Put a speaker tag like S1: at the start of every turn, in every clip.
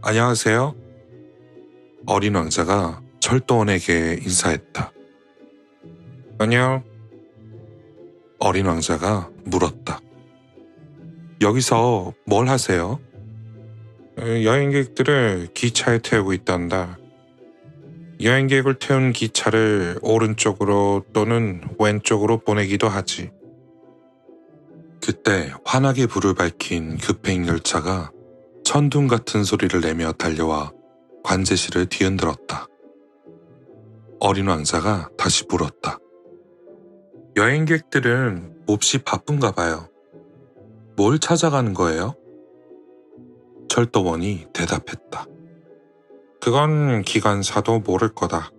S1: 안녕하세요. 어린 왕자가 철도원에게 인사했다. 안녕. 어린 왕자가 물었다. 여기서 뭘 하세요? 여행객들을 기차에 태우고 있단다. 여행객을 태운 기차를 오른쪽으로 또는 왼쪽으로 보내기도 하지. 그때 환하게 불을 밝힌 급행 열차가 천둥 같은 소리를 내며 달려와 관제실을 뒤흔들었다. 어린 왕자가 다시 물었다. 여행객들은 몹시 바쁜가 봐요. 뭘 찾아가는 거예요? 철도원이 대답했다. 그건 기관사도 모를 거다.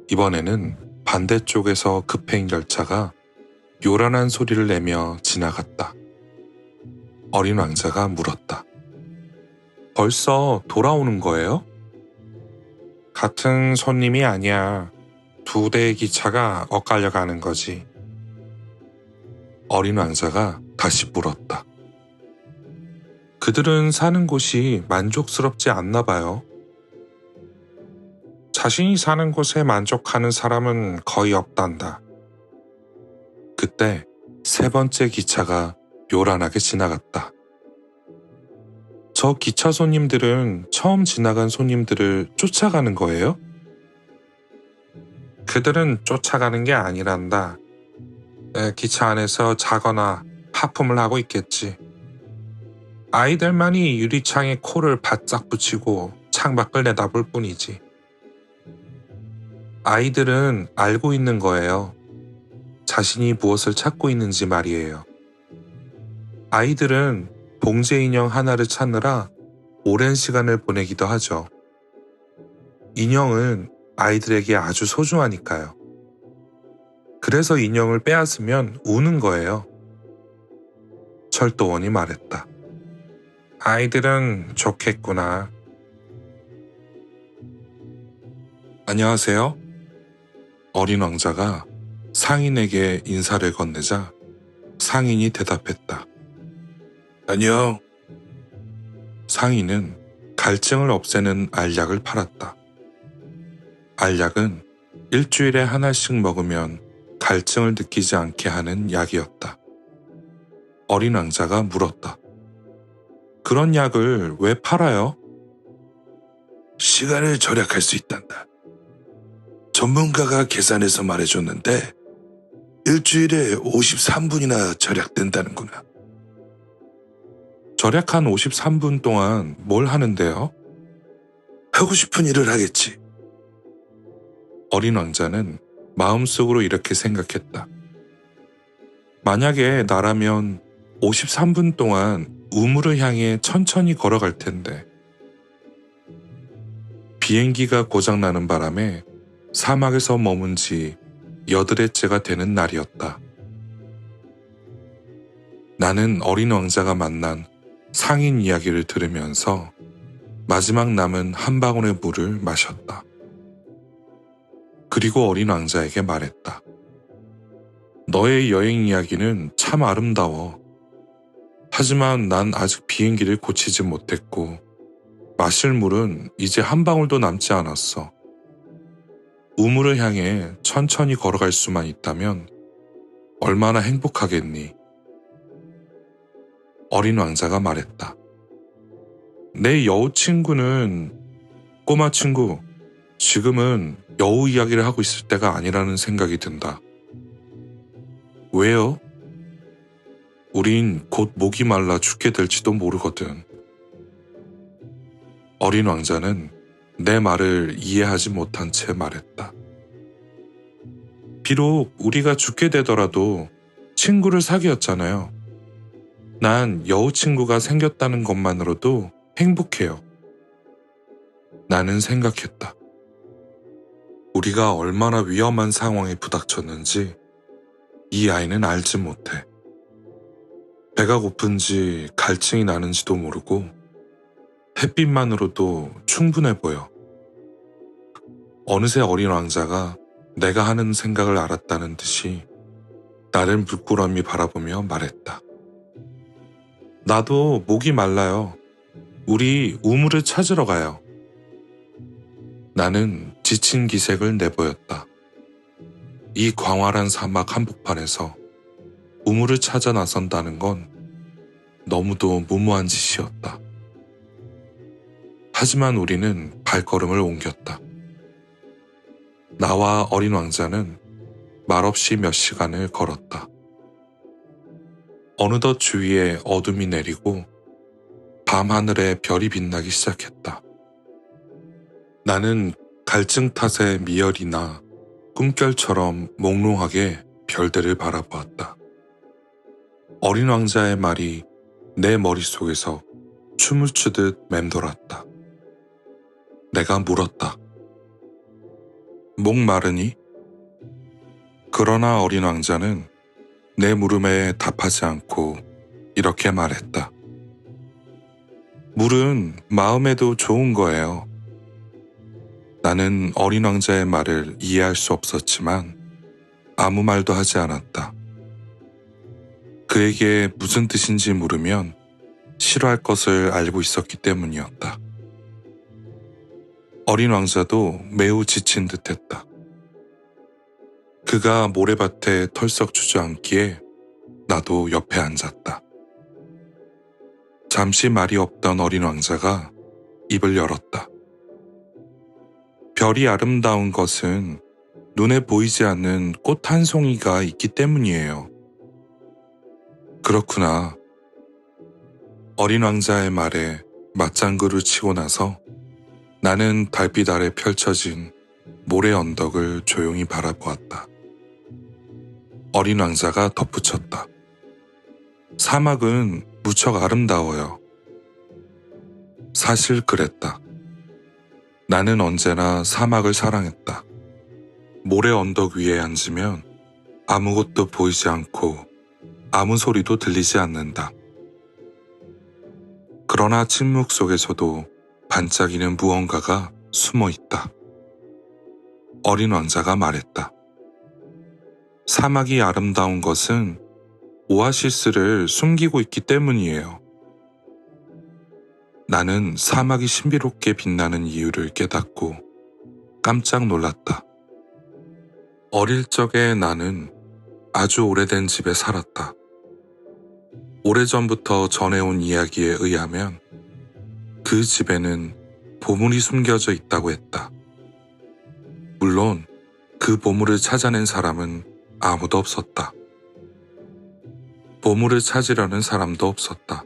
S1: 이번에는 반대쪽에서 급행 열차가 요란한 소리를 내며 지나갔다. 어린 왕자가 물었다. 벌써 돌아오는 거예요? 같은 손님이 아니야. 두 대의 기차가 엇갈려 가는 거지. 어린 왕자가 다시 물었다. 그들은 사는 곳이 만족스럽지 않나 봐요. 자신이 사는 곳에 만족하는 사람은 거의 없단다. 그때 세 번째 기차가 요란하게 지나갔다. 저 기차 손님들은 처음 지나간 손님들을 쫓아가는 거예요? 그들은 쫓아가는 게 아니란다. 기차 안에서 자거나 하품을 하고 있겠지. 아이들만이 유리창에 코를 바짝 붙이고 창밖을 내다볼 뿐이지. 아이들은 알고 있는 거예요. 자신이 무엇을 찾고 있는지 말이에요. 아이들은 봉제 인형 하나를 찾느라 오랜 시간을 보내기도 하죠. 인형은 아이들에게 아주 소중하니까요. 그래서 인형을 빼앗으면 우는 거예요. 철도원이 말했다. 아이들은 좋겠구나. 안녕하세요. 어린 왕자가 상인에게 인사를 건네자 상인이 대답했다. 안녕. 상인은 갈증을 없애는 알약을 팔았다. 알약은 일주일에 하나씩 먹으면 갈증을 느끼지 않게 하는 약이었다. 어린 왕자가 물었다. 그런 약을 왜 팔아요? 시간을 절약할 수 있단다. 전문가가 계산해서 말해줬는데 일주일에 53분이나 절약된다는구나. 절약한 53분 동안 뭘 하는데요? 하고 싶은 일을 하겠지. 어린 왕자는 마음속으로 이렇게 생각했다. 만약에 나라면 53분 동안 우물을 향해 천천히 걸어갈 텐데. 비행기가 고장나는 바람에 사막에서 머문 지 8회째가 되는 날이었다. 나는 어린 왕자가 만난 상인 이야기를 들으면서 마지막 남은 한 방울의 물을 마셨다. 그리고 어린 왕자에게 말했다. 너의 여행 이야기는 참 아름다워. 하지만 난 아직 비행기를 고치지 못했고 마실 물은 이제 한 방울도 남지 않았어. 우물을 향해 천천히 걸어갈 수만 있다면 얼마나 행복하겠니? 어린 왕자가 말했다. 내 여우 친구는 꼬마 친구, 지금은 여우 이야기를 하고 있을 때가 아니라는 생각이 든다. 왜요? 우린 곧 목이 말라 죽게 될지도 모르거든. 어린 왕자는 내 말을 이해하지 못한 채 말했다. 비록 우리가 죽게 되더라도 친구를 사귀었잖아요. 난 여우 친구가 생겼다는 것만으로도 행복해요. 나는 생각했다. 우리가 얼마나 위험한 상황에 부닥쳤는지 이 아이는 알지 못해. 배가 고픈지 갈증이 나는지도 모르고 햇빛만으로도 충분해 보여. 어느새 어린 왕자가 내가 하는 생각을 알았다는 듯이 나를 물끄러미 바라보며 말했다. 나도 목이 말라요. 우리 우물을 찾으러 가요. 나는 지친 기색을 내보였다. 이 광활한 사막 한복판에서 우물을 찾아 나선다는 건 너무도 무모한 짓이었다. 하지만 우리는 발걸음을 옮겼다. 나와 어린 왕자는 말없이 몇 시간을 걸었다. 어느덧 주위에 어둠이 내리고 밤하늘에 별이 빛나기 시작했다. 나는 갈증 탓에 미열이나 꿈결처럼 몽롱하게 별들을 바라보았다. 어린 왕자의 말이 내 머릿속에서 춤을 추듯 맴돌았다. 내가 물었다. 목 마르니? 그러나 어린 왕자는 내 물음에 답하지 않고 이렇게 말했다. 물은 마음에도 좋은 거예요. 나는 어린 왕자의 말을 이해할 수 없었지만 아무 말도 하지 않았다. 그에게 무슨 뜻인지 물으면 싫어할 것을 알고 있었기 때문이었다. 어린 왕자도 매우 지친 듯했다. 그가 모래밭에 털썩 주저앉기에 나도 옆에 앉았다. 잠시 말이 없던 어린 왕자가 입을 열었다. 별이 아름다운 것은 눈에 보이지 않는 꽃 한 송이가 있기 때문이에요. 그렇구나. 어린 왕자의 말에 맞장구를 치고 나서 나는 달빛 아래 펼쳐진 모래 언덕을 조용히 바라보았다. 어린 왕자가 덧붙였다. 사막은 무척 아름다워요. 사실 그랬다. 나는 언제나 사막을 사랑했다. 모래 언덕 위에 앉으면 아무것도 보이지 않고 아무 소리도 들리지 않는다. 그러나 침묵 속에서도 반짝이는 무언가가 숨어 있다. 어린 왕자가 말했다. 사막이 아름다운 것은 오아시스를 숨기고 있기 때문이에요. 나는 사막이 신비롭게 빛나는 이유를 깨닫고 깜짝 놀랐다. 어릴 적에 나는 아주 오래된 집에 살았다. 오래전부터 전해온 이야기에 의하면 그 집에는 보물이 숨겨져 있다고 했다. 물론 그 보물을 찾아낸 사람은 아무도 없었다. 보물을 찾으려는 사람도 없었다.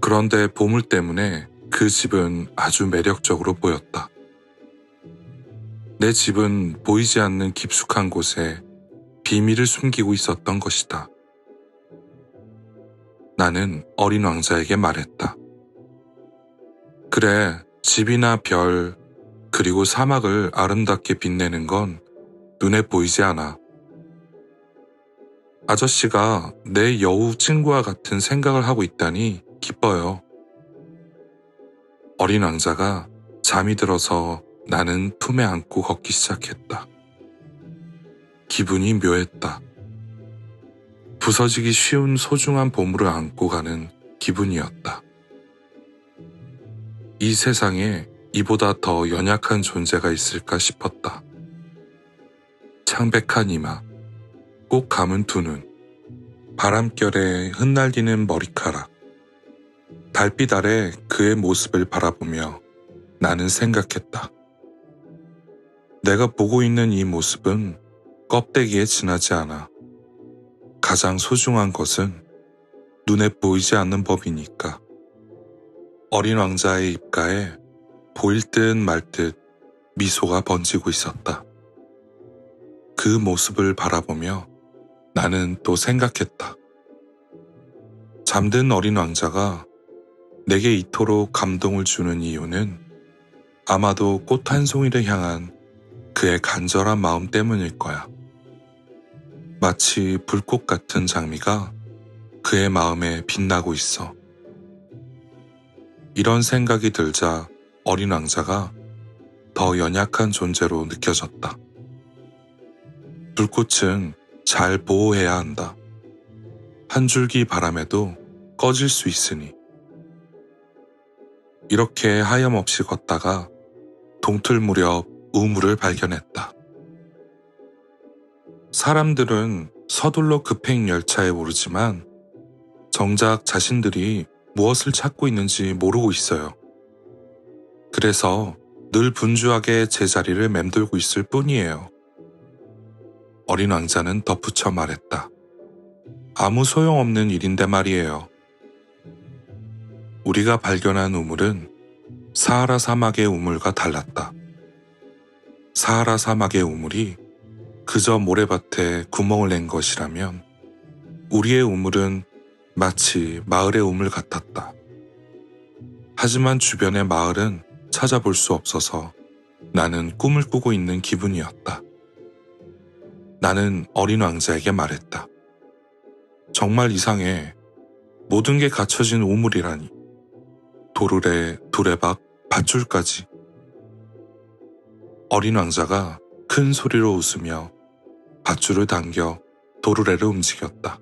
S1: 그런데 보물 때문에 그 집은 아주 매력적으로 보였다. 내 집은 보이지 않는 깊숙한 곳에 비밀을 숨기고 있었던 것이다. 나는 어린 왕자에게 말했다. 그래, 집이나 별, 그리고 사막을 아름답게 빛내는 건 눈에 보이지 않아. 아저씨가 내 여우 친구와 같은 생각을 하고 있다니 기뻐요. 어린 왕자가 잠이 들어서 나는 품에 안고 걷기 시작했다. 기분이 묘했다. 부서지기 쉬운 소중한 보물을 안고 가는 기분이었다. 이 세상에 이보다 더 연약한 존재가 있을까 싶었다. 창백한 이마, 꼭 감은 두 눈, 바람결에 흩날리는 머리카락, 달빛 아래 그의 모습을 바라보며 나는 생각했다. 내가 보고 있는 이 모습은 껍데기에 지나지 않아. 가장 소중한 것은 눈에 보이지 않는 법이니까. 어린 왕자의 입가에 보일 듯 말 듯 미소가 번지고 있었다. 그 모습을 바라보며 나는 또 생각했다. 잠든 어린 왕자가 내게 이토록 감동을 주는 이유는 아마도 꽃 한 송이를 향한 그의 간절한 마음 때문일 거야. 마치 불꽃 같은 장미가 그의 마음에 빛나고 있어. 이런 생각이 들자 어린 왕자가 더 연약한 존재로 느껴졌다. 불꽃은 잘 보호해야 한다. 한 줄기 바람에도 꺼질 수 있으니. 이렇게 하염없이 걷다가 동틀 무렵 우물을 발견했다. 사람들은 서둘러 급행 열차에 오르지만 정작 자신들이 무엇을 찾고 있는지 모르고 있어요. 그래서 늘 분주하게 제자리를 맴돌고 있을 뿐이에요. 어린 왕자는 덧붙여 말했다. 아무 소용없는 일인데 말이에요. 우리가 발견한 우물은 사하라 사막의 우물과 달랐다. 사하라 사막의 우물이 그저 모래밭에 구멍을 낸 것이라면 우리의 우물은 마치 마을의 우물 같았다. 하지만 주변의 마을은 찾아볼 수 없어서 나는 꿈을 꾸고 있는 기분이었다. 나는 어린 왕자에게 말했다. 정말 이상해. 모든 게 갖춰진 우물이라니. 도르래, 두레박, 밧줄까지. 어린 왕자가 큰 소리로 웃으며 밧줄을 당겨 도르래를 움직였다.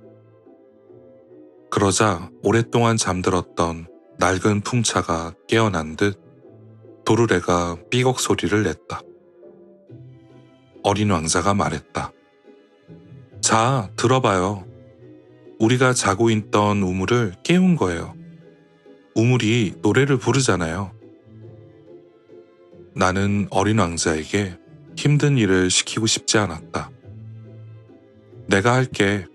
S1: 그러자 오랫동안 잠들었던 낡은 풍차가 깨어난 듯 도르래가 삐걱 소리를 냈다. 어린 왕자가 말했다. 자, 들어봐요. 우리가 자고 있던 우물을 깨운 거예요. 우물이 노래를 부르잖아요. 나는 어린 왕자에게 힘든 일을 시키고 싶지 않았다. 내가 할게.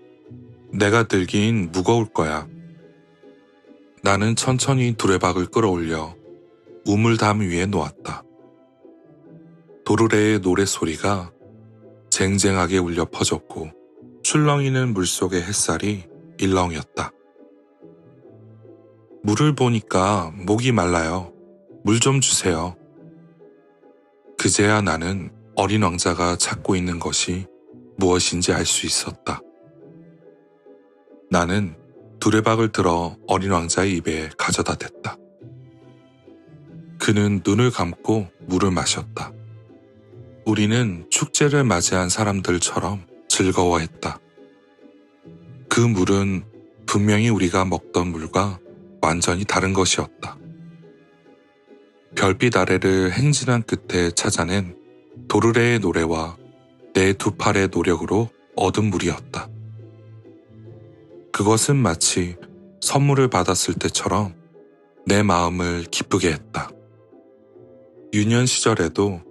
S1: 내가 들긴 무거울 거야. 나는 천천히 두레박을 끌어올려 우물담 위에 놓았다. 도르래의 노랫소리가 쟁쟁하게 울려 퍼졌고 출렁이는 물속의 햇살이 일렁였다. 물을 보니까 목이 말라요. 물 좀 주세요. 그제야 나는 어린 왕자가 찾고 있는 것이 무엇인지 알 수 있었다. 나는 두레박을 들어 어린 왕자의 입에 가져다 댔다. 그는 눈을 감고 물을 마셨다. 우리는 축제를 맞이한 사람들처럼 즐거워했다. 그 물은 분명히 우리가 먹던 물과 완전히 다른 것이었다. 별빛 아래를 행진한 끝에 찾아낸 도르래의 노래와 내 두 팔의 노력으로 얻은 물이었다. 그것은 마치 선물을 받았을 때처럼 내 마음을 기쁘게 했다. 유년 시절에도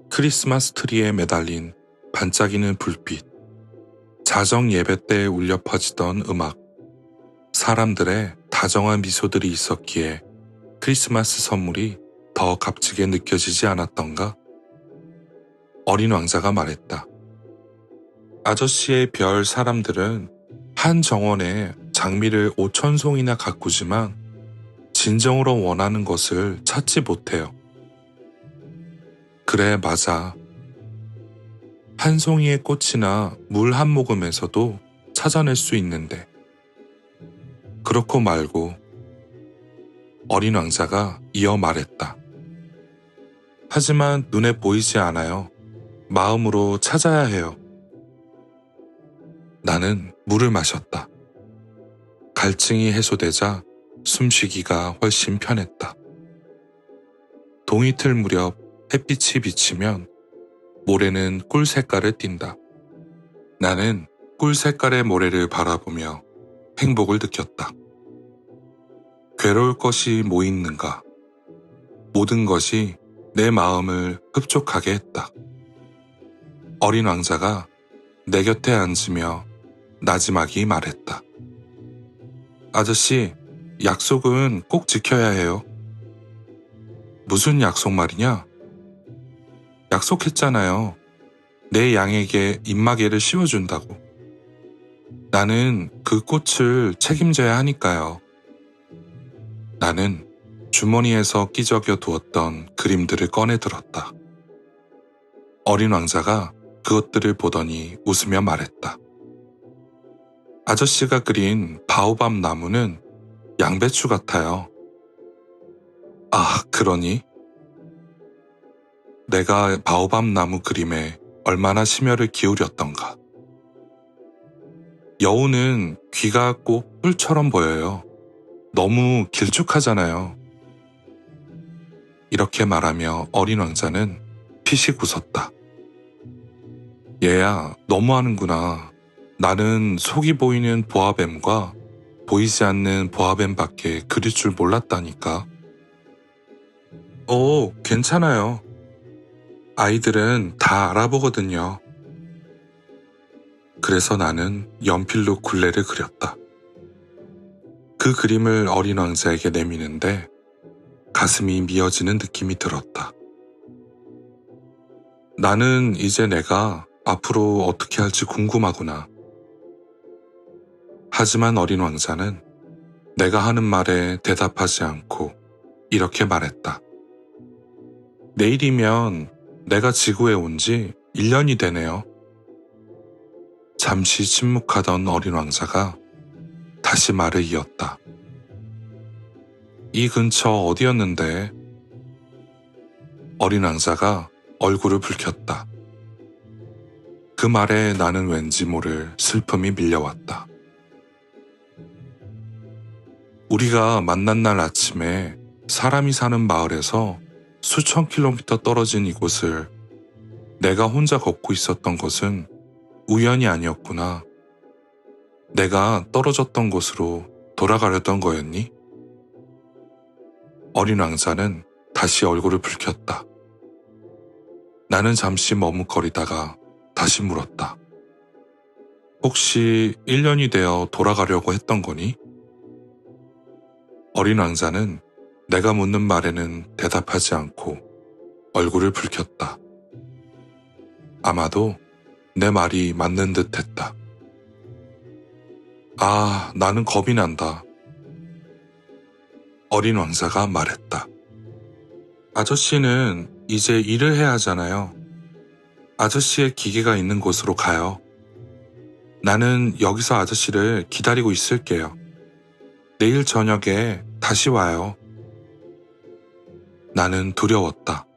S1: 크리스마스 트리에 매달린 반짝이는 불빛, 자정 예배 때 울려 퍼지던 음악, 사람들의 다정한 미소들이 있었기에 크리스마스 선물이 더 값지게 느껴지지 않았던가? 어린 왕자가 말했다. 아저씨의 별 사람들은 한 정원에 장미를 5,000송이나 가꾸지만 진정으로 원하는 것을 찾지 못해요. 그래, 맞아. 한 송이의 꽃이나 물 한 모금에서도 찾아낼 수 있는데. 그렇고 말고 어린 왕자가 이어 말했다. 하지만 눈에 보이지 않아요. 마음으로 찾아야 해요. 나는 물을 마셨다. 갈증이 해소되자 숨쉬기가 훨씬 편했다. 동이틀 무렵 햇빛이 비치면 모래는 꿀 색깔을 띈다. 나는 꿀 색깔의 모래를 바라보며 행복을 느꼈다. 괴로울 것이 뭐 있는가. 모든 것이 내 마음을 흡족하게 했다. 어린 왕자가 내 곁에 앉으며 나지막이 말했다. 아저씨, 약속은 꼭 지켜야 해요. 무슨 약속 말이냐? 약속했잖아요. 내 양에게 입마개를 씌워준다고. 나는 그 꽃을 책임져야 하니까요. 나는 주머니에서 끼적여 두었던 그림들을 꺼내 들었다. 어린 왕자가 그것들을 보더니 웃으며 말했다. 아저씨가 그린 바오밥 나무는 양배추 같아요. 아, 그러니? 내가 바오밥 나무 그림에 얼마나 심혈을 기울였던가. 여우는 귀가 꼭 뿔처럼 보여요. 너무 길쭉하잖아요. 이렇게 말하며 어린 왕자는 피식 웃었다. 얘야, 너무하는구나. 나는 속이 보이는 보아뱀과 보이지 않는 보아뱀밖에 그릴 줄 몰랐다니까. 괜찮아요. 아이들은 다 알아보거든요. 그래서 나는 연필로 굴레를 그렸다. 그 그림을 어린 왕자에게 내미는데 가슴이 미어지는 느낌이 들었다. 나는 이제 내가 앞으로 어떻게 할지 궁금하구나. 하지만 어린 왕자는 내가 하는 말에 대답하지 않고 이렇게 말했다. 내일이면 내가 지구에 온 지 1년이 되네요. 잠시 침묵하던 어린 왕자가 다시 말을 이었다. 이 근처 어디였는데? 어린 왕자가 얼굴을 붉혔다. 그 말에 나는 왠지 모를 슬픔이 밀려왔다. 우리가 만난 날 아침에 사람이 사는 마을에서 수천 킬로미터 떨어진 이곳을 내가 혼자 걷고 있었던 것은 우연이 아니었구나. 내가 떨어졌던 곳으로 돌아가려던 거였니? 어린 왕자는 다시 얼굴을 붉혔다. 나는 잠시 머뭇거리다가 다시 물었다. 혹시 1년이 되어 돌아가려고 했던 거니? 어린 왕자는 내가 묻는 말에는 대답하지 않고 얼굴을 붉혔다. 아마도 내 말이 맞는 듯 했다. 나는 겁이 난다. 어린 왕자가 말했다. 아저씨는 이제 일을 해야 하잖아요. 아저씨의 기계가 있는 곳으로 가요. 나는 여기서 아저씨를 기다리고 있을게요. 내일 저녁에 다시 와요. 나는 두려웠다.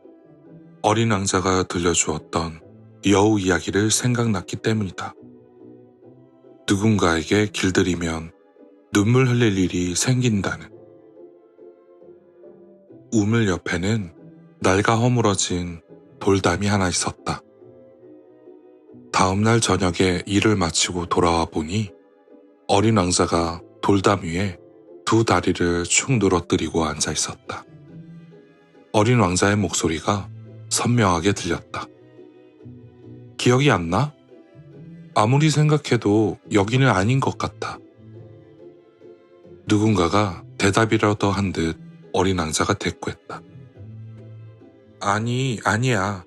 S1: 어린 왕자가 들려주었던 여우 이야기를 생각났기 때문이다. 누군가에게 길들이면 눈물 흘릴 일이 생긴다는. 우물 옆에는 낡아 허물어진 돌담이 하나 있었다. 다음날 저녁에 일을 마치고 돌아와 보니 어린 왕자가 돌담 위에 두 다리를 축 늘어뜨리고 앉아 있었다. 어린 왕자의 목소리가 선명하게 들렸다. 기억이 안 나? 아무리 생각해도 여기는 아닌 것 같아. 누군가가 대답이라도 한 듯 어린 왕자가 대꾸했다. 아니야.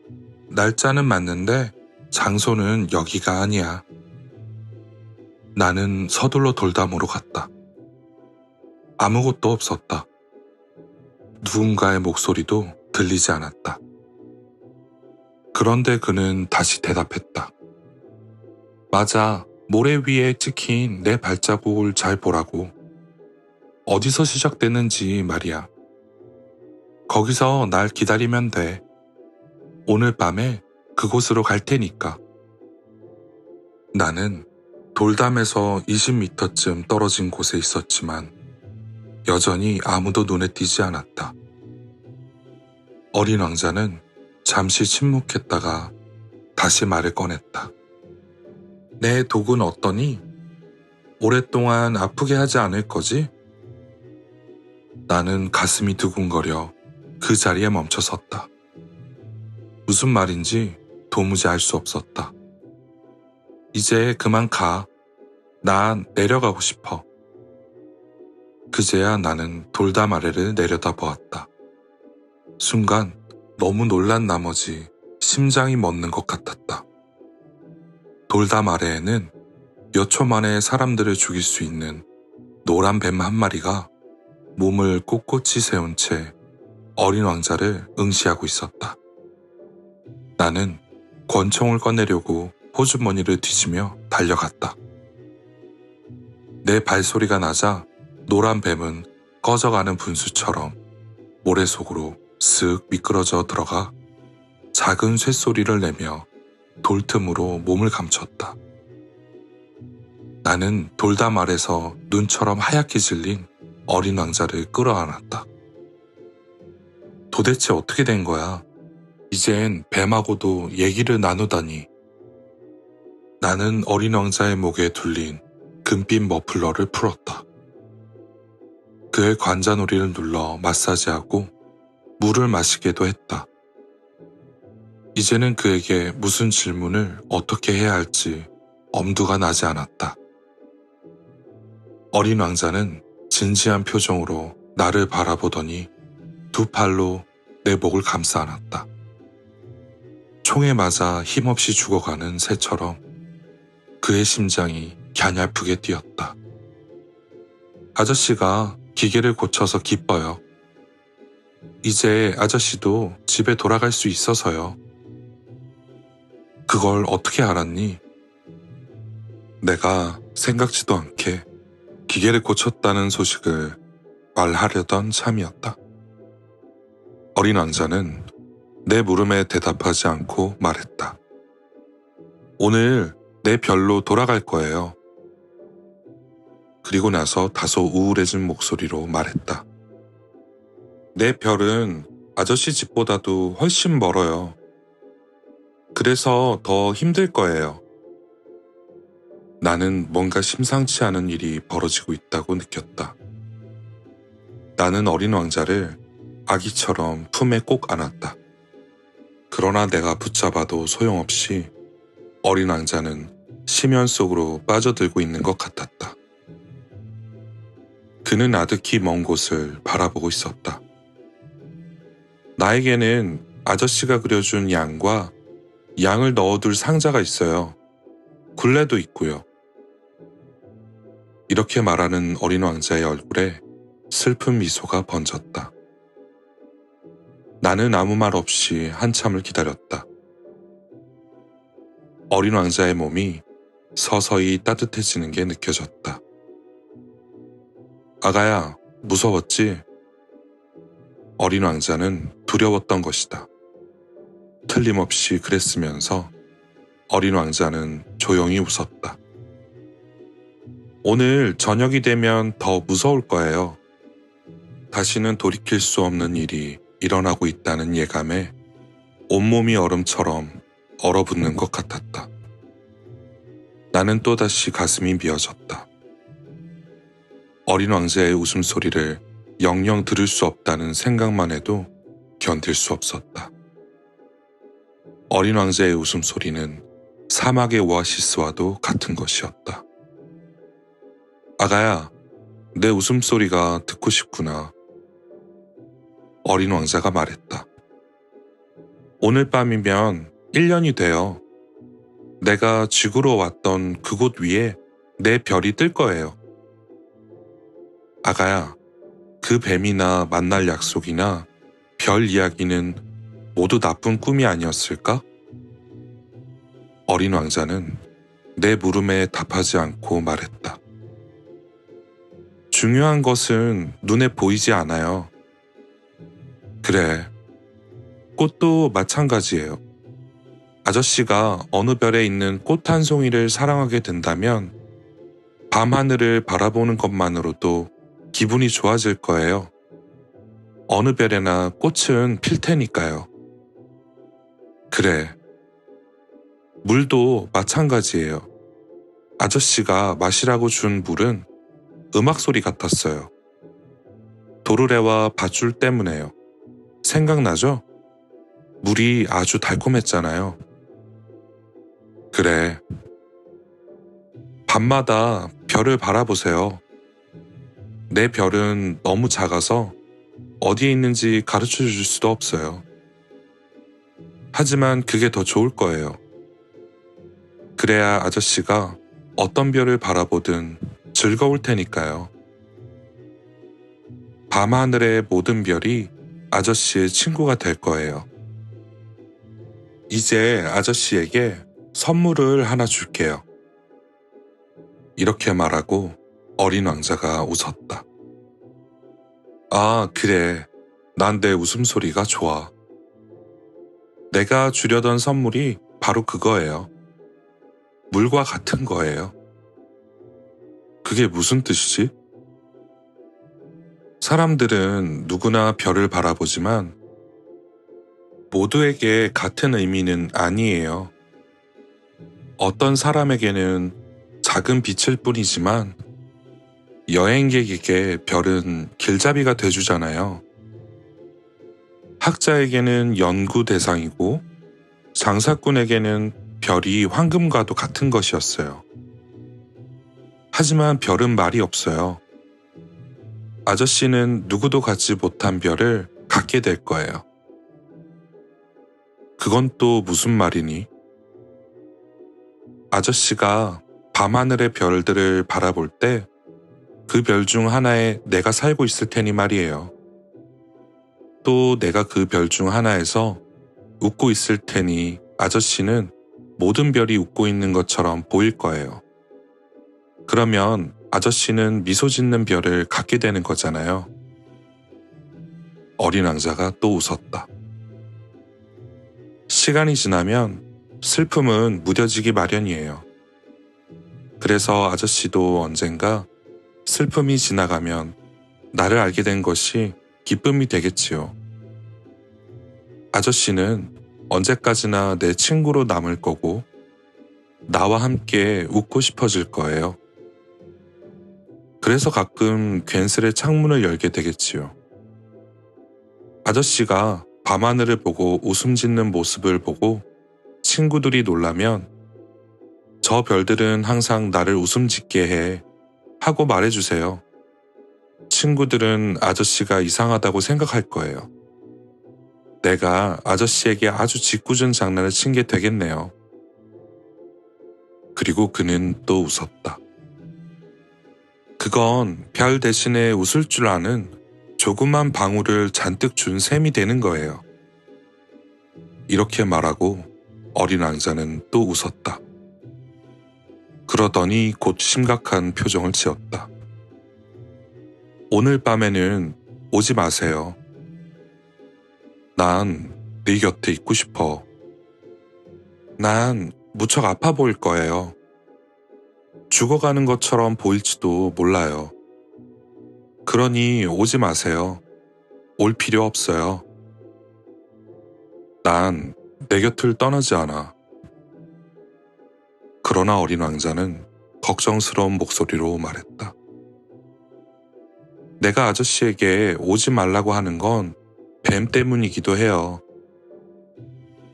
S1: 날짜는 맞는데 장소는 여기가 아니야. 나는 서둘러 돌담으로 갔다. 아무것도 없었다. 누군가의 목소리도 들리지 않았다. 그런데 그는 다시 대답했다. 맞아, 모래 위에 찍힌 내 발자국을 잘 보라고. 어디서 시작됐는지 말이야. 거기서 날 기다리면 돼. 오늘 밤에 그곳으로 갈 테니까. 나는 돌담에서 20m쯤 떨어진 곳에 있었지만 여전히 아무도 눈에 띄지 않았다. 어린 왕자는 잠시 침묵했다가 다시 말을 꺼냈다. 내 독은 어떠니? 오랫동안 아프게 하지 않을 거지? 나는 가슴이 두근거려 그 자리에 멈춰 섰다. 무슨 말인지 도무지 알 수 없었다. 이제 그만 가. 난 내려가고 싶어. 그제야 나는 돌담 아래를 내려다보았다. 순간 너무 놀란 나머지 심장이 멎는 것 같았다. 돌담 아래에는 몇 초 만에 사람들을 죽일 수 있는 노란 뱀 한 마리가 몸을 꼿꼿이 세운 채 어린 왕자를 응시하고 있었다. 나는 권총을 꺼내려고 호주머니를 뒤지며 달려갔다. 내 발소리가 나자 노란 뱀은 꺼져가는 분수처럼 모래 속으로 쓱 미끄러져 들어가 작은 쇳소리를 내며 돌틈으로 몸을 감췄다. 나는 돌담 아래서 눈처럼 하얗게 질린 어린 왕자를 끌어안았다. 도대체 어떻게 된 거야? 이젠 뱀하고도 얘기를 나누다니. 나는 어린 왕자의 목에 둘린 금빛 머플러를 풀었다. 그의 관자놀이를 눌러 마사지하고 물을 마시게도 했다. 이제는 그에게 무슨 질문을 어떻게 해야 할지 엄두가 나지 않았다. 어린 왕자는 진지한 표정으로 나를 바라보더니 두 팔로 내 목을 감싸 안았다. 총에 맞아 힘없이 죽어가는 새처럼 그의 심장이 갸냘프게 뛰었다. 아저씨가 기계를 고쳐서 기뻐요. 이제 아저씨도 집에 돌아갈 수 있어서요. 그걸 어떻게 알았니? 내가 생각지도 않게 기계를 고쳤다는 소식을 말하려던 참이었다. 어린 왕자는 내 물음에 대답하지 않고 말했다. 오늘 내 별로 돌아갈 거예요. 그리고 나서 다소 우울해진 목소리로 말했다. 내 별은 아저씨 집보다도 훨씬 멀어요. 그래서 더 힘들 거예요. 나는 뭔가 심상치 않은 일이 벌어지고 있다고 느꼈다. 나는 어린 왕자를 아기처럼 품에 꼭 안았다. 그러나 내가 붙잡아도 소용없이 어린 왕자는 심연 속으로 빠져들고 있는 것 같았다. 그는 아득히 먼 곳을 바라보고 있었다. 나에게는 아저씨가 그려준 양과 양을 넣어둘 상자가 있어요. 굴레도 있고요. 이렇게 말하는 어린 왕자의 얼굴에 슬픈 미소가 번졌다. 나는 아무 말 없이 한참을 기다렸다. 어린 왕자의 몸이 서서히 따뜻해지는 게 느껴졌다. 아가야, 무서웠지? 어린 왕자는 두려웠던 것이다. 틀림없이 그랬으면서 어린 왕자는 조용히 웃었다. 오늘 저녁이 되면 더 무서울 거예요. 다시는 돌이킬 수 없는 일이 일어나고 있다는 예감에 온몸이 얼음처럼 얼어붙는 것 같았다. 나는 또다시 가슴이 미어졌다. 어린 왕자의 웃음소리를 영영 들을 수 없다는 생각만 해도 견딜 수 없었다. 어린 왕자의 웃음소리는 사막의 오아시스와도 같은 것이었다. 아가야, 내 웃음소리가 듣고 싶구나. 어린 왕자가 말했다. 오늘 밤이면 1년이 돼요. 내가 지구로 왔던 그곳 위에 내 별이 뜰 거예요. 아가야, 그 뱀이나 만날 약속이나 별 이야기는 모두 나쁜 꿈이 아니었을까? 어린 왕자는 내 물음에 답하지 않고 말했다. 중요한 것은 눈에 보이지 않아요. 그래, 꽃도 마찬가지예요. 아저씨가 어느 별에 있는 꽃 한 송이를 사랑하게 된다면 밤하늘을 바라보는 것만으로도 기분이 좋아질 거예요. 어느 별에나 꽃은 필 테니까요. 그래, 물도 마찬가지예요. 아저씨가 마시라고 준 물은 음악 소리 같았어요. 도르래와 밧줄 때문에요. 생각나죠? 물이 아주 달콤했잖아요. 그래. 밤마다 별을 바라보세요. 내 별은 너무 작아서 어디에 있는지 가르쳐 줄 수도 없어요. 하지만 그게 더 좋을 거예요. 그래야 아저씨가 어떤 별을 바라보든 즐거울 테니까요. 밤하늘의 모든 별이 아저씨의 친구가 될 거예요. 이제 아저씨에게 선물을 하나 줄게요. 이렇게 말하고 어린 왕자가 웃었다. 아, 그래. 난 내 웃음소리가 좋아. 내가 주려던 선물이 바로 그거예요. 물과 같은 거예요. 그게 무슨 뜻이지? 사람들은 누구나 별을 바라보지만 모두에게 같은 의미는 아니에요. 어떤 사람에게는 작은 빛일 뿐이지만 여행객에게 별은 길잡이가 돼주잖아요. 학자에게는 연구 대상이고 장사꾼에게는 별이 황금과도 같은 것이었어요. 하지만 별은 말이 없어요. 아저씨는 누구도 갖지 못한 별을 갖게 될 거예요. 그건 또 무슨 말이니? 아저씨가 밤하늘의 별들을 바라볼 때 그 별 중 하나에 내가 살고 있을 테니 말이에요. 또 내가 그 별 중 하나에서 웃고 있을 테니 아저씨는 모든 별이 웃고 있는 것처럼 보일 거예요. 그러면 아저씨는 미소 짓는 별을 갖게 되는 거잖아요. 어린 왕자가 또 웃었다. 시간이 지나면 슬픔은 무뎌지기 마련이에요. 그래서 아저씨도 언젠가 슬픔이 지나가면 나를 알게 된 것이 기쁨이 되겠지요. 아저씨는 언제까지나 내 친구로 남을 거고 나와 함께 웃고 싶어질 거예요. 그래서 가끔 괜스레 창문을 열게 되겠지요. 아저씨가 밤하늘을 보고 웃음 짓는 모습을 보고 친구들이 놀라면 저 별들은 항상 나를 웃음 짓게 해 하고 말해주세요. 친구들은 아저씨가 이상하다고 생각할 거예요. 내가 아저씨에게 아주 짓궂은 장난을 친 게 되겠네요. 그리고 그는 또 웃었다. 그건 별 대신에 웃을 줄 아는 조그만 방울을 잔뜩 준 셈이 되는 거예요. 이렇게 말하고 어린 왕자는 또 웃었다. 그러더니 곧 심각한 표정을 지었다. 오늘 밤에는 오지 마세요. 난 네 곁에 있고 싶어. 난 무척 아파 보일 거예요. 죽어가는 것처럼 보일지도 몰라요. 그러니 오지 마세요. 올 필요 없어요. 난 내 곁을 떠나지 않아. 그러나 어린 왕자는 걱정스러운 목소리로 말했다. 내가 아저씨에게 오지 말라고 하는 건 뱀 때문이기도 해요.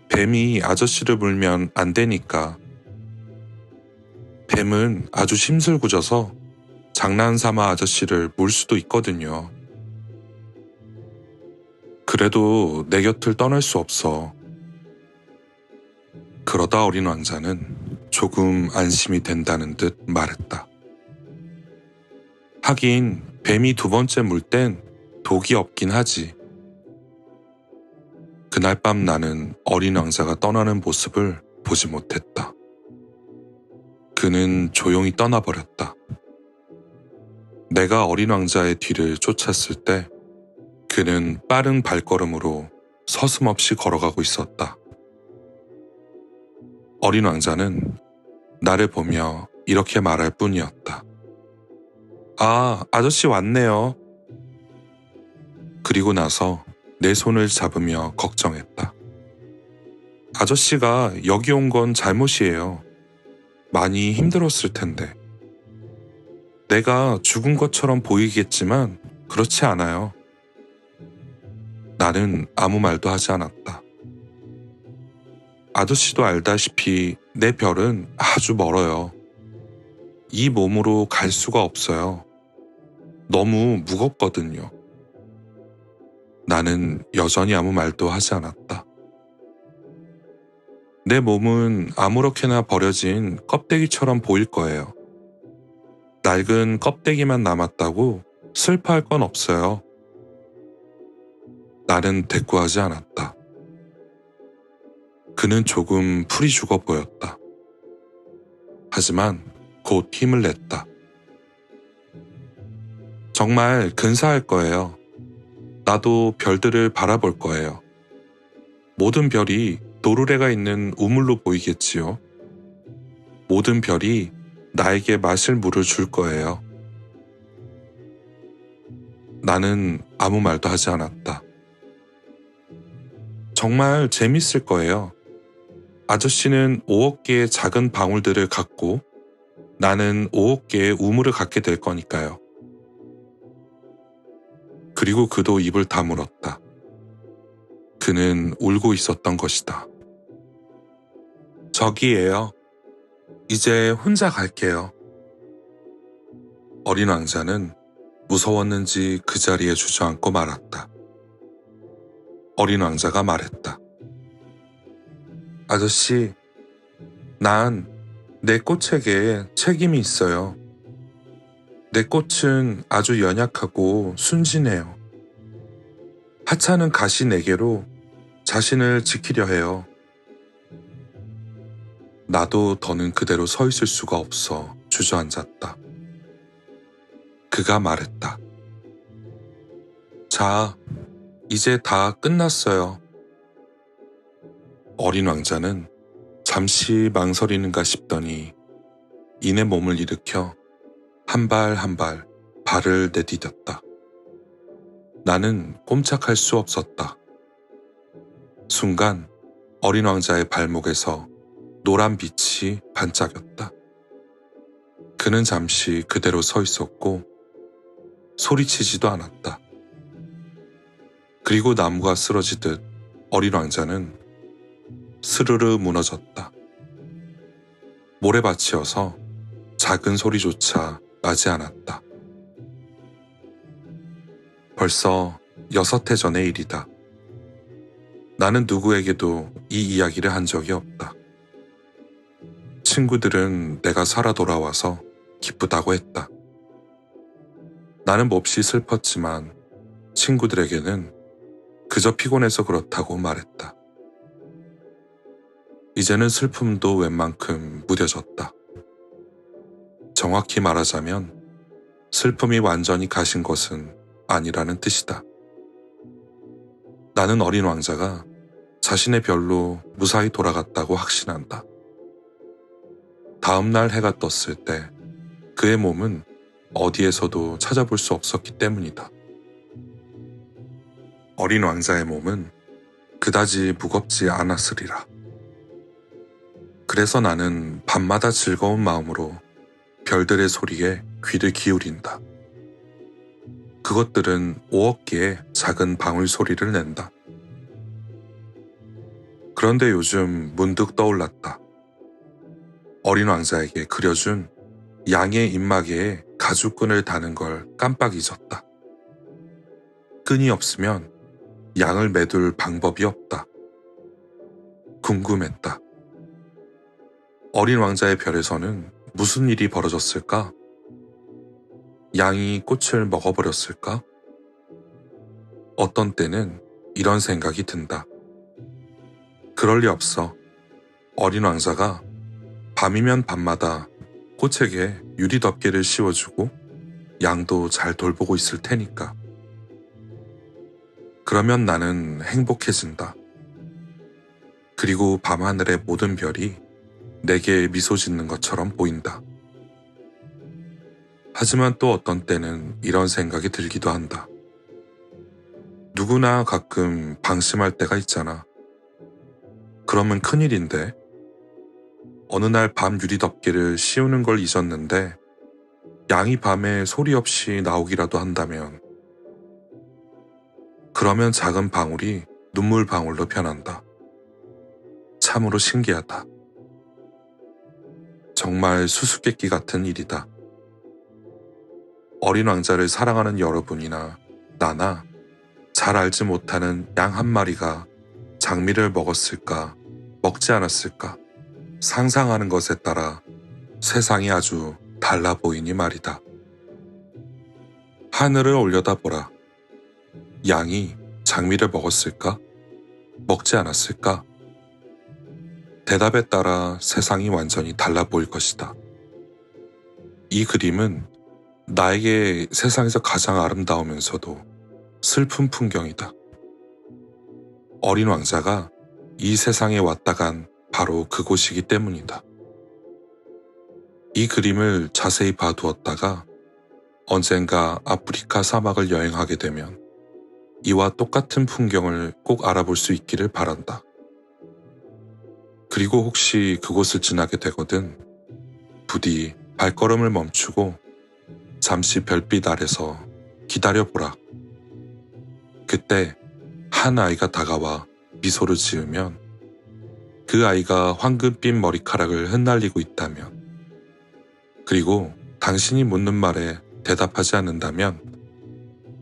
S1: 뱀이 아저씨를 물면 안 되니까. 뱀은 아주 심술궂어서 장난삼아 아저씨를 물 수도 있거든요. 그래도 내 곁을 떠날 수 없어. 그러다 어린 왕자는 조금 안심이 된다는 듯 말했다. 하긴 뱀이 두 번째 물 땐 독이 없긴 하지. 그날 밤 나는 어린 왕자가 떠나는 모습을 보지 못했다. 그는 조용히 떠나버렸다. 내가 어린 왕자의 뒤를 쫓았을 때 그는 빠른 발걸음으로 서슴없이 걸어가고 있었다. 어린 왕자는 나를 보며 이렇게 말할 뿐이었다. 아, 아저씨 왔네요. 그리고 나서 내 손을 잡으며 걱정했다. 아저씨가 여기 온 건 잘못이에요. 많이 힘들었을 텐데. 내가 죽은 것처럼 보이겠지만 그렇지 않아요. 나는 아무 말도 하지 않았다. 아저씨도 알다시피 내 별은 아주 멀어요. 이 몸으로 갈 수가 없어요. 너무 무겁거든요. 나는 여전히 아무 말도 하지 않았다. 내 몸은 아무렇게나 버려진 껍데기처럼 보일 거예요. 낡은 껍데기만 남았다고 슬퍼할 건 없어요. 나는 대꾸하지 않았다. 그는 조금 풀이 죽어 보였다. 하지만 곧 힘을 냈다. 정말 근사할 거예요. 나도 별들을 바라볼 거예요. 모든 별이 도르래가 있는 우물로 보이겠지요. 모든 별이 나에게 마실 물을 줄 거예요. 나는 아무 말도 하지 않았다. 정말 재밌을 거예요. 아저씨는 5억 개의 작은 방울들을 갖고 나는 5억 개의 우물을 갖게 될 거니까요. 그리고 그도 입을 다물었다. 그는 울고 있었던 것이다. 저기예요. 이제 혼자 갈게요. 어린 왕자는 무서웠는지 그 자리에 주저앉고 말았다. 어린 왕자가 말했다. 아저씨, 난 내 꽃에게 책임이 있어요. 내 꽃은 아주 연약하고 순진해요. 하찮은 가시 4개로 자신을 지키려 해요. 나도 더는 그대로 서 있을 수가 없어 주저앉았다. 그가 말했다. 자, 이제 다 끝났어요. 어린 왕자는 잠시 망설이는가 싶더니 이내 몸을 일으켜 한 발 한 발 발을 내디뎠다. 나는 꼼짝할 수 없었다. 순간 어린 왕자의 발목에서 노란 빛이 반짝였다. 그는 잠시 그대로 서 있었고 소리치지도 않았다. 그리고 나무가 쓰러지듯 어린 왕자는 스르르 무너졌다. 모래밭이어서 작은 소리조차 나지 않았다. 벌써 6해 전의 일이다. 나는 누구에게도 이 이야기를 한 적이 없다. 친구들은 내가 살아 돌아와서 기쁘다고 했다. 나는 몹시 슬펐지만 친구들에게는 그저 피곤해서 그렇다고 말했다. 이제는 슬픔도 웬만큼 무뎌졌다. 정확히 말하자면 슬픔이 완전히 가신 것은 아니라는 뜻이다. 나는 어린 왕자가 자신의 별로 무사히 돌아갔다고 확신한다. 다음 날 해가 떴을 때 그의 몸은 어디에서도 찾아볼 수 없었기 때문이다. 어린 왕자의 몸은 그다지 무겁지 않았으리라. 그래서 나는 밤마다 즐거운 마음으로 별들의 소리에 귀를 기울인다. 그것들은 5억 개의 작은 방울 소리를 낸다. 그런데 요즘 문득 떠올랐다. 어린 왕자에게 그려준 양의 입마개에 가죽끈을 다는 걸 깜빡 잊었다. 끈이 없으면 양을 매둘 방법이 없다. 궁금했다. 어린 왕자의 별에서는 무슨 일이 벌어졌을까? 양이 꽃을 먹어버렸을까? 어떤 때는 이런 생각이 든다. 그럴 리 없어. 어린 왕자가 밤이면 밤마다 꽃에게 유리 덮개를 씌워주고 양도 잘 돌보고 있을 테니까. 그러면 나는 행복해진다. 그리고 밤하늘의 모든 별이 내게 미소 짓는 것처럼 보인다. 하지만 또 어떤 때는 이런 생각이 들기도 한다. 누구나 가끔 방심할 때가 있잖아. 그러면 큰일인데. 어느 날 밤 유리 덮개를 씌우는 걸 잊었는데 양이 밤에 소리 없이 나오기라도 한다면, 그러면 작은 방울이 눈물 방울로 변한다. 참으로 신기하다. 정말 수수께끼 같은 일이다. 어린 왕자를 사랑하는 여러분이나 나나 잘 알지 못하는 양 한 마리가 장미를 먹었을까, 먹지 않았을까 상상하는 것에 따라 세상이 아주 달라 보이니 말이다. 하늘을 올려다보라. 양이 장미를 먹었을까? 먹지 않았을까? 대답에 따라 세상이 완전히 달라 보일 것이다. 이 그림은 나에게 세상에서 가장 아름다우면서도 슬픈 풍경이다. 어린 왕자가 이 세상에 왔다 간 바로 그곳이기 때문이다. 이 그림을 자세히 봐두었다가 언젠가 아프리카 사막을 여행하게 되면 이와 똑같은 풍경을 꼭 알아볼 수 있기를 바란다. 그리고 혹시 그곳을 지나게 되거든 부디 발걸음을 멈추고 잠시 별빛 아래서 기다려보라. 그때 한 아이가 다가와 미소를 지으면 그 아이가 황금빛 머리카락을 흩날리고 있다면, 그리고 당신이 묻는 말에 대답하지 않는다면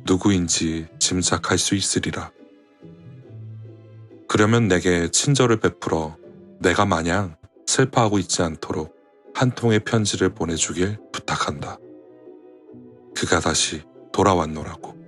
S1: 누구인지 짐작할 수 있으리라. 그러면 내게 친절을 베풀어 내가 마냥 슬퍼하고 있지 않도록 한 통의 편지를 보내주길 부탁한다. 그가 다시 돌아왔노라고.